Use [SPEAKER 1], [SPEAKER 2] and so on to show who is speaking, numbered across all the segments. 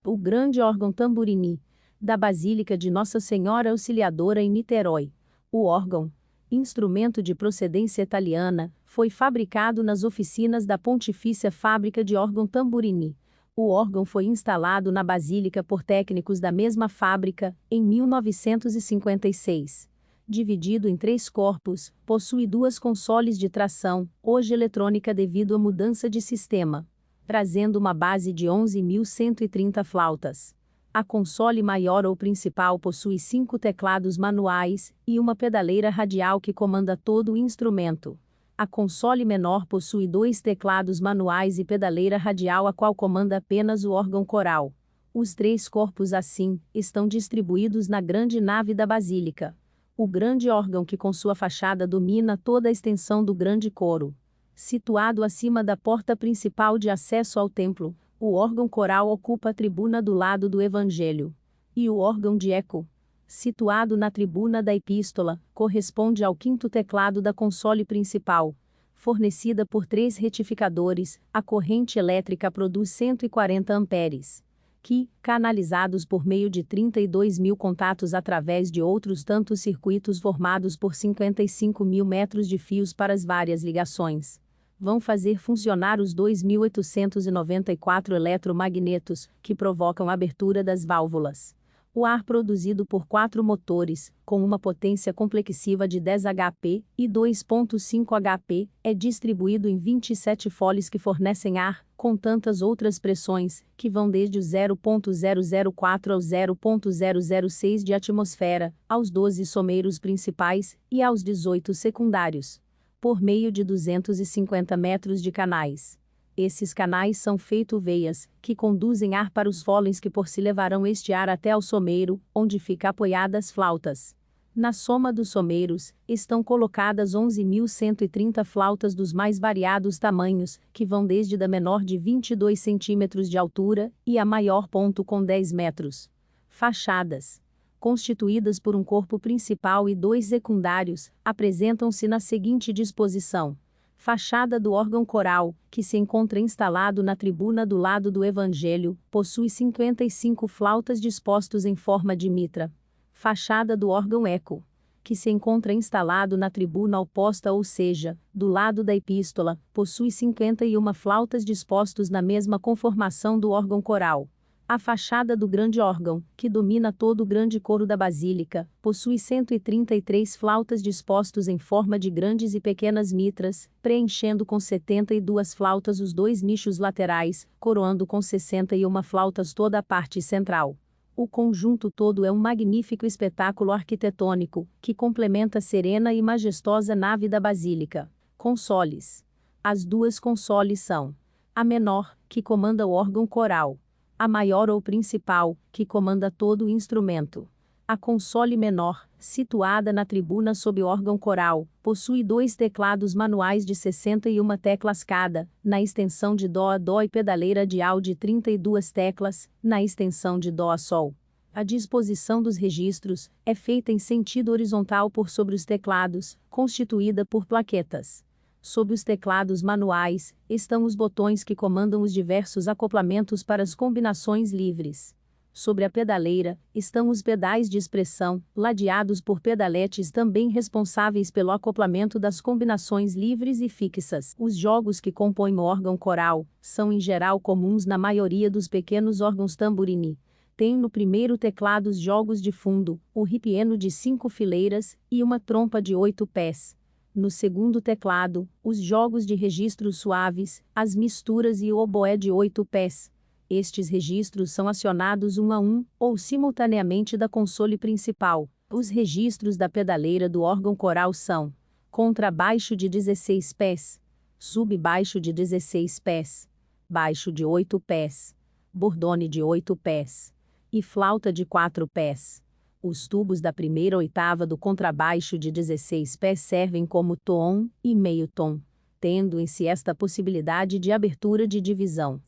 [SPEAKER 1] O grande órgão Tamburini, da Basílica de Nossa Senhora Auxiliadora em Niterói. O órgão, instrumento de procedência italiana, foi fabricado nas oficinas da Pontifícia Fábrica de Órgão Tamburini. O órgão foi instalado na Basílica por técnicos da mesma fábrica, em 1956. Dividido em 3 corpos, possui 2 consoles de tração, hoje eletrônica devido à mudança de sistema, trazendo uma base de 11.130 flautas. A console maior ou principal possui 5 teclados manuais e uma pedaleira radial que comanda todo o instrumento. A console menor possui 2 teclados manuais e pedaleira radial a qual comanda apenas o órgão coral. Os 3 corpos assim, estão distribuídos na grande nave da Basílica. O grande órgão que com sua fachada domina toda a extensão do grande coro. Situado acima da porta principal de acesso ao templo, o órgão coral ocupa a tribuna do lado do Evangelho. E o órgão de eco, situado na tribuna da Epístola, corresponde ao 5º teclado da console principal. Fornecida por 3 retificadores, a corrente elétrica produz 140 amperes. Que, canalizados por meio de 32.000 contatos através de outros tantos circuitos formados por 55.000 metros de fios para as várias ligações, vão fazer funcionar os 2.894 eletromagnetos, que provocam a abertura das válvulas. O ar produzido por 4 motores, com uma potência complexiva de 10 HP e 2.5 HP, é distribuído em 27 foles que fornecem ar, com tantas outras pressões, que vão desde o 0.004 ao 0.006 de atmosfera, aos 12 someiros principais, e aos 18 secundários, por meio de 250 metros de canais. Esses canais são feitos veias, que conduzem ar para os fólens que por si levarão este ar até ao someiro, onde fica apoiadas as flautas. Na soma dos someiros, estão colocadas 11.130 flautas dos mais variados tamanhos, que vão desde da menor de 22 centímetros de altura, e a maior ponto com 10 metros. Fachadas, constituídas por um corpo principal e 2 secundários, apresentam-se na seguinte disposição. Fachada do órgão coral, que se encontra instalado na tribuna do lado do Evangelho, possui 55 flautas dispostos em forma de mitra. Fachada do órgão eco, que se encontra instalado na tribuna oposta, ou seja, do lado da Epístola, possui 51 flautas dispostos na mesma conformação do órgão coral. A fachada do grande órgão, que domina todo o grande coro da Basílica, possui 133 flautas dispostos em forma de grandes e pequenas mitras, preenchendo com 72 flautas os 2 nichos laterais, coroando com 61 flautas toda a parte central. O conjunto todo é um magnífico espetáculo arquitetônico, que complementa a serena e majestosa nave da Basílica. Consoles. As 2 consoles são: a menor, que comanda o órgão coral; a maior ou principal, que comanda todo o instrumento. A console menor, situada na tribuna sob o órgão coral, possui 2 teclados manuais de 61 teclas cada, na extensão de Dó a Dó e pedaleira radial de 32 teclas, na extensão de Dó a Sol. A disposição dos registros é feita em sentido horizontal por sobre os teclados, constituída por plaquetas. Sob os teclados manuais, estão os botões que comandam os diversos acoplamentos para as combinações livres. Sobre a pedaleira, estão os pedais de expressão, ladeados por pedaletes também responsáveis pelo acoplamento das combinações livres e fixas. Os jogos que compõem o órgão coral são em geral comuns na maioria dos pequenos órgãos Tamburini. Tem no primeiro teclado os jogos de fundo, o ripieno de 5 fileiras, e uma trompa de 8 pés. No segundo teclado, os jogos de registros suaves, as misturas e o oboé de 8 pés. Estes registros são acionados um a um, ou simultaneamente da console principal. Os registros da pedaleira do órgão coral são: contrabaixo de 16 pés, subbaixo de 16 pés, baixo de 8 pés, bordone de 8 pés, e flauta de 4 pés. Os tubos da primeira oitava do contrabaixo de 16 pés servem como tom e meio tom, tendo em si esta possibilidade de abertura de divisão.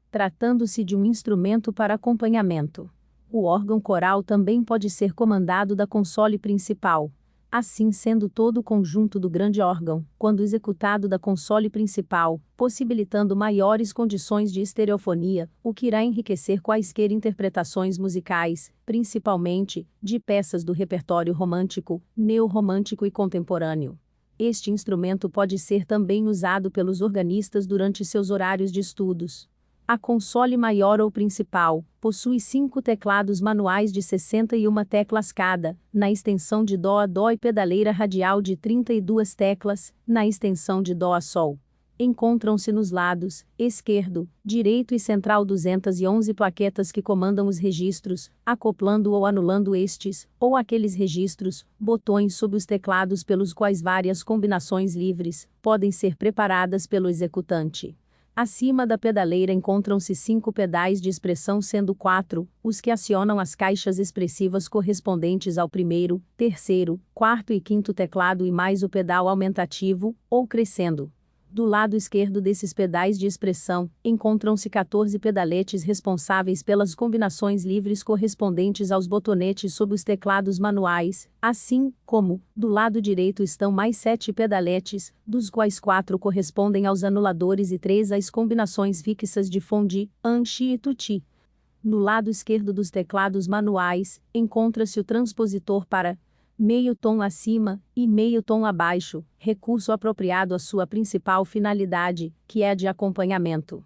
[SPEAKER 1] Tratando-se de um instrumento para acompanhamento, o órgão coral também pode ser comandado da console principal. Assim sendo todo o conjunto do grande órgão, quando executado da console principal, possibilitando maiores condições de estereofonia, o que irá enriquecer quaisquer interpretações musicais, principalmente, de peças do repertório romântico, neorromântico e contemporâneo. Este instrumento pode ser também usado pelos organistas durante seus horários de estudos. A console maior ou principal possui 5 teclados manuais de 61 teclas cada, na extensão de Dó a Dó e pedaleira radial de 32 teclas, na extensão de Dó a Sol. Encontram-se nos lados, esquerdo, direito e central 211 plaquetas que comandam os registros, acoplando ou anulando estes, ou aqueles registros, botões sob os teclados pelos quais várias combinações livres podem ser preparadas pelo executante. Acima da pedaleira encontram-se 5 pedais de expressão, sendo 4 os que acionam as caixas expressivas correspondentes ao primeiro, terceiro, quarto e quinto teclado e mais o pedal aumentativo, ou crescendo. Do lado esquerdo desses pedais de expressão, encontram-se 14 pedaletes responsáveis pelas combinações livres correspondentes aos botonetes sob os teclados manuais, assim como, do lado direito estão mais 7 pedaletes, dos quais 4 correspondem aos anuladores e 3 às combinações fixas de Fondi, Anchi e Tutti. No lado esquerdo dos teclados manuais, encontra-se o transpositor para meio tom acima e meio tom abaixo, recurso apropriado à sua principal finalidade, que é a de acompanhamento.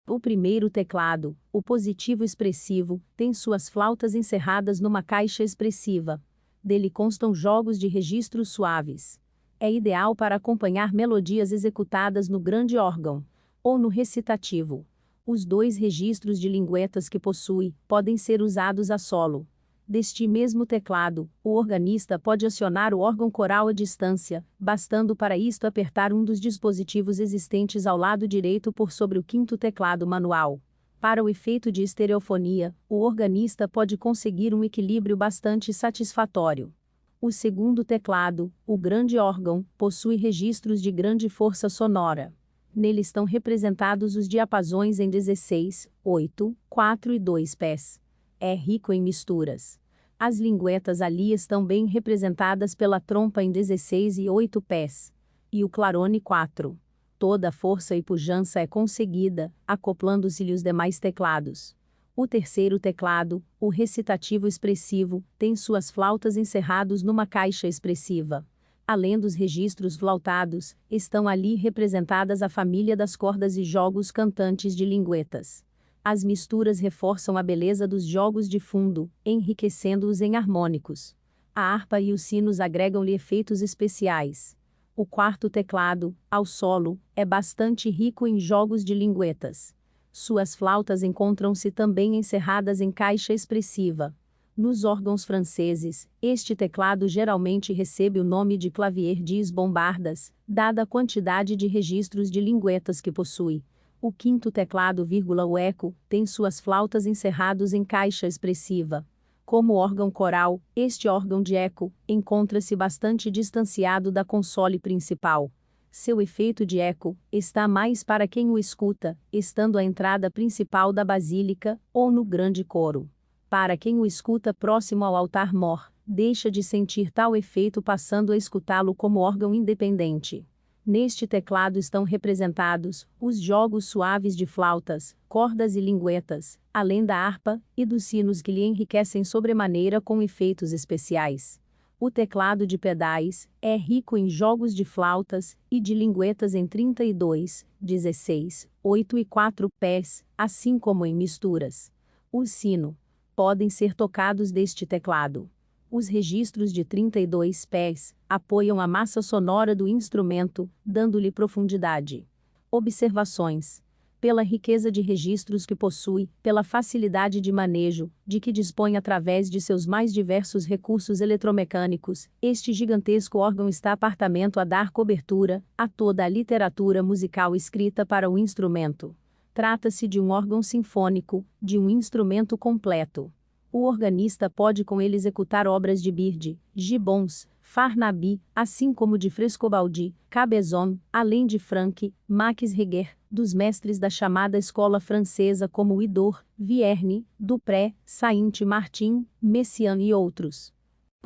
[SPEAKER 1] O primeiro teclado, o positivo expressivo, tem suas flautas encerradas numa caixa expressiva. Dele constam jogos de registros suaves. É ideal para acompanhar melodias executadas no grande órgão, ou no recitativo. Os 2 registros de linguetas que possui, podem ser usados a solo. Deste mesmo teclado, o organista pode acionar o órgão coral à distância, bastando para isto apertar um dos dispositivos existentes ao lado direito por sobre o 5º teclado manual. Para o efeito de estereofonia, o organista pode conseguir um equilíbrio bastante satisfatório. O segundo teclado, o grande órgão, possui registros de grande força sonora. Nele estão representados os diapasões em 16, 8, 4 e 2 pés. É rico em misturas. As linguetas ali estão bem representadas pela trompa em 16 e 8 pés. E o clarone 4. Toda a força e pujança é conseguida, acoplando-se-lhe os demais teclados. O terceiro teclado, o recitativo expressivo, tem suas flautas encerrados numa caixa expressiva. Além dos registros flautados, estão ali representadas a família das cordas e jogos cantantes de linguetas. As misturas reforçam a beleza dos jogos de fundo, enriquecendo-os em harmônicos. A harpa e os sinos agregam-lhe efeitos especiais. O quarto teclado, ao solo, é bastante rico em jogos de linguetas. Suas flautas encontram-se também encerradas em caixa expressiva. Nos órgãos franceses, este teclado geralmente recebe o nome de clavier diz bombardas, dada a quantidade de registros de linguetas que possui. O 5º teclado, o eco, tem suas flautas encerrados em caixa expressiva. Como órgão coral, este órgão de eco encontra-se bastante distanciado da console principal. Seu efeito de eco está mais para quem o escuta, estando à entrada principal da basílica, ou no grande coro. Para quem o escuta próximo ao altar-mor, deixa de sentir tal efeito passando a escutá-lo como órgão independente. Neste teclado estão representados os jogos suaves de flautas, cordas e linguetas, além da harpa e dos sinos que lhe enriquecem sobremaneira com efeitos especiais. O teclado de pedais é rico em jogos de flautas e de linguetas em 32, 16, 8 e 4 pés, assim como em misturas. O sino podem ser tocados deste teclado. Os registros de 32 pés apoiam a massa sonora do instrumento, dando-lhe profundidade. Observações. Pela riqueza de registros que possui, pela facilidade de manejo, de que dispõe através de seus mais diversos recursos eletromecânicos, este gigantesco órgão está apartamento a dar cobertura a toda a literatura musical escrita para o instrumento. Trata-se de um órgão sinfônico, de um instrumento completo. O organista pode com ele executar obras de Bird, Gibbons, Farnaby, assim como de Frescobaldi, Cabezon, além de Franck, Max Reger, dos mestres da chamada escola francesa como Idor, Vierne, Dupré, Saint-Martin, Messiaen e outros.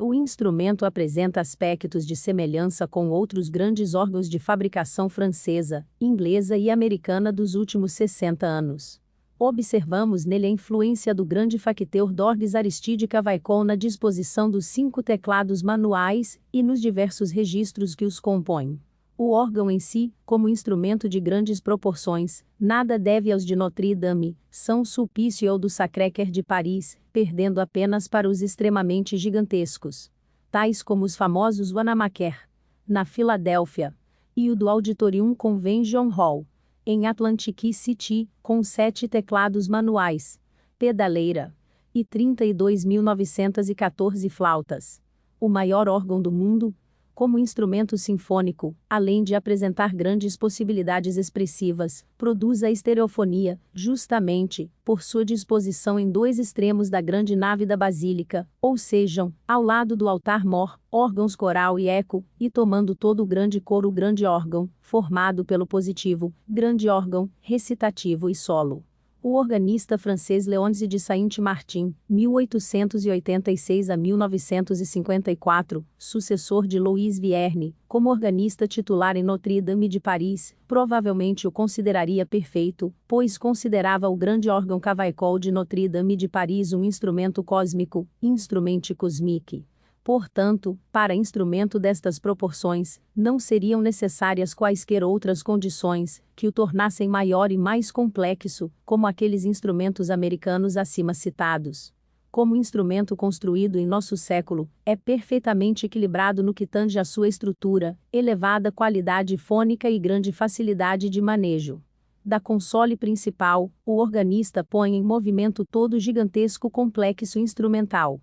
[SPEAKER 1] O instrumento apresenta aspectos de semelhança com outros grandes órgãos de fabricação francesa, inglesa e americana dos últimos 60 anos. Observamos nele a influência do grande facteur d'orgues Aristide Cavaillon na disposição dos 5 teclados manuais e nos diversos registros que os compõem. O órgão em si, como instrumento de grandes proporções, nada deve aos de Notre Dame, São Sulpício ou do Sacré-Cœur de Paris, perdendo apenas para os extremamente gigantescos, tais como os famosos Wanamaker, na Filadélfia, e o do Auditorium Convention Hall, em Atlantic City, com 7 teclados manuais, pedaleira, e 32.914 flautas. O maior órgão do mundo, como instrumento sinfônico, além de apresentar grandes possibilidades expressivas, produz a estereofonia, justamente, por sua disposição em 2 extremos da grande nave da basílica, ou sejam, ao lado do altar-mor, órgãos coral e eco, e tomando todo o grande coro o grande órgão, formado pelo positivo, grande órgão, recitativo e solo. O organista francês Léonce de Saint-Martin, 1886 a 1954, sucessor de Louis Vierne, como organista titular em Notre Dame de Paris, provavelmente o consideraria perfeito, pois considerava o grande órgão Cavaillon de Notre Dame de Paris um instrumento cósmico, instrumente cosmique. Portanto, para instrumento destas proporções, não seriam necessárias quaisquer outras condições que o tornassem maior e mais complexo, como aqueles instrumentos americanos acima citados. Como instrumento construído em nosso século, é perfeitamente equilibrado no que tange à sua estrutura, elevada qualidade fônica e grande facilidade de manejo. Da console principal, o organista põe em movimento todo o gigantesco complexo instrumental.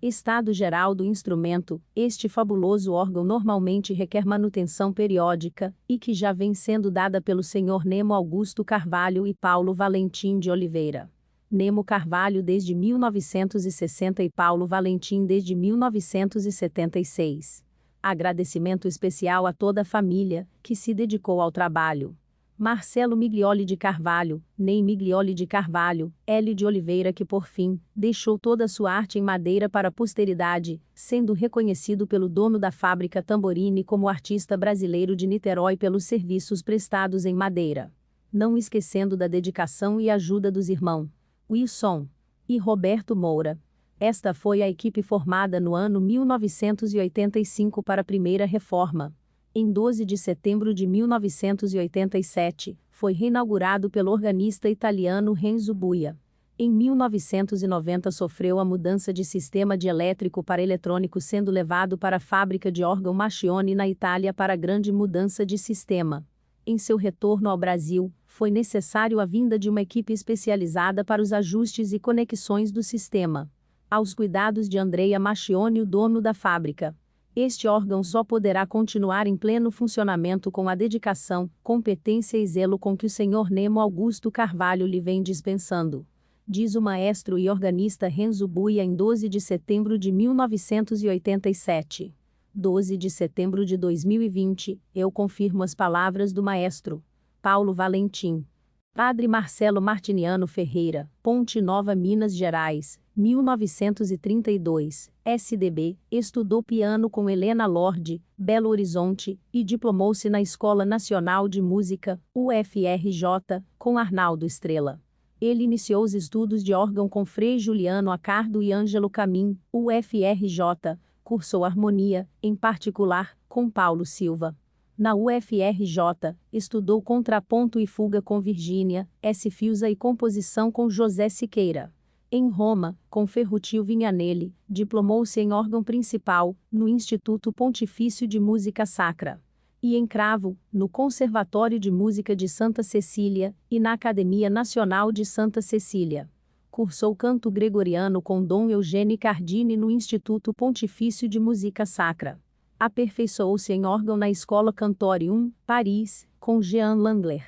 [SPEAKER 1] Estado geral do instrumento: este fabuloso órgão normalmente requer manutenção periódica, e que já vem sendo dada pelo Sr. Nemo Augusto Carvalho e Paulo Valentim de Oliveira. Nemo Carvalho desde 1960 e Paulo Valentim desde 1976. Agradecimento especial a toda a família, que se dedicou ao trabalho. Marcelo Miglioli de Carvalho, Ney Miglioli de Carvalho, Hélio de Oliveira que por fim, deixou toda a sua arte em madeira para a posteridade, sendo reconhecido pelo dono da fábrica Tamborini como artista brasileiro de Niterói pelos serviços prestados em madeira. Não esquecendo da dedicação e ajuda dos irmãos Wilson e Roberto Moura. Esta foi a equipe formada no ano 1985 para a primeira reforma. Em 12 de setembro de 1987, foi reinaugurado pelo organista italiano Renzo Buia. Em 1990 sofreu a mudança de sistema de elétrico para eletrônico, sendo levado para a fábrica de órgão Mascione na Itália para grande mudança de sistema. Em seu retorno ao Brasil, foi necessário a vinda de uma equipe especializada para os ajustes e conexões do sistema. Aos cuidados de Andrea Mascione, o dono da fábrica. Este órgão só poderá continuar em pleno funcionamento com a dedicação, competência e zelo com que o Sr. Nemo Augusto Carvalho lhe vem dispensando. Diz o maestro e organista Renzo Buia em 12 de setembro de 1987. 12 de setembro de 2020, eu confirmo as palavras do maestro. Paulo Valentim. Padre Marcelo Martiniano Ferreira, Ponte Nova, Minas Gerais, 1932, SDB, estudou piano com Helena Lorde, Belo Horizonte, e diplomou-se na Escola Nacional de Música, UFRJ, com Arnaldo Estrela. Ele iniciou os estudos de órgão com Frei Juliano Accardo e Ângelo Camin, UFRJ, cursou harmonia, em particular, com Paulo Silva. Na UFRJ, estudou contraponto e fuga com Virgínia, S. Fiuza e composição com José Siqueira. Em Roma, com Ferruccio Vignanelli, diplomou-se em órgão principal, no Instituto Pontifício de Música Sacra. E em cravo, no Conservatório de Música de Santa Cecília, e na Academia Nacional de Santa Cecília. Cursou canto gregoriano com Dom Eugênio Cardini no Instituto Pontifício de Música Sacra. Aperfeiçoou-se em órgão na Escola Cantorium, Paris, com Jean Langler.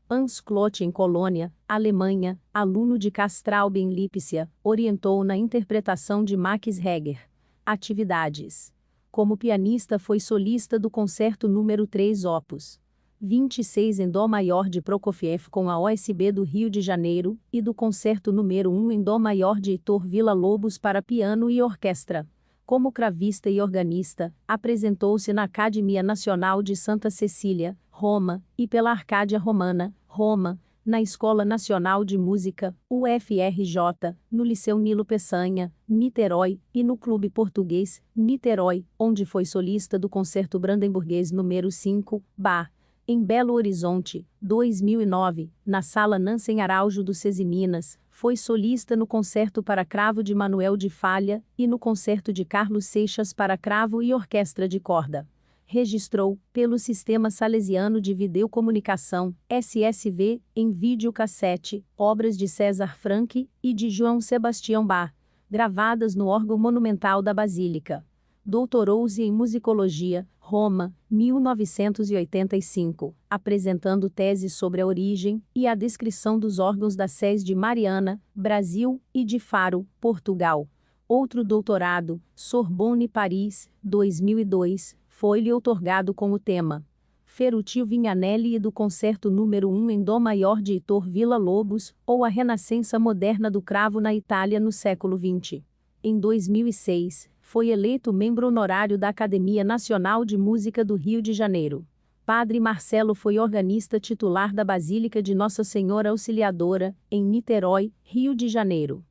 [SPEAKER 1] Hans Klotz em Colônia, Alemanha, aluno de Castraub em Lipsia, orientou na interpretação de Max Reger. Atividades. Como pianista foi solista do Concerto número 3 Opus 26 em Dó maior de Prokofiev com a OSB do Rio de Janeiro, e do Concerto número 1 em Dó maior de Heitor Villa-Lobos para piano e orquestra. Como cravista e organista, apresentou-se na Academia Nacional de Santa Cecília, Roma, e pela Arcádia Romana, Roma, na Escola Nacional de Música, UFRJ, no Liceu Nilo Peçanha, Niterói, e no Clube Português, Niterói, onde foi solista do Concerto Brandemburguês número 5, Bar. Em Belo Horizonte, 2009, na Sala Nansen Araújo do SESI Minas, foi solista no Concerto para Cravo de Manuel de Falha e no Concerto de Carlos Seixas para Cravo e Orquestra de Corda. Registrou, pelo Sistema Salesiano de Videocomunicação, SSV, em videocassete, obras de César Franck e de João Sebastião Bach, gravadas no órgão monumental da Basílica. Doutorou-se em Musicologia, Roma, 1985, apresentando tese sobre a origem e a descrição dos órgãos da Sé de Mariana, Brasil, e de Faro, Portugal. Outro doutorado, Sorbonne Paris, 2002, foi-lhe outorgado com o tema Ferruccio Vignanelli e do Concerto número 1 em Dó maior de Heitor Villa-Lobos, ou a Renascença moderna do cravo na Itália no século XX. Em 2006, foi eleito membro honorário da Academia Nacional de Música do Rio de Janeiro. Padre Marcelo foi organista titular da Basílica de Nossa Senhora Auxiliadora, em Niterói, Rio de Janeiro.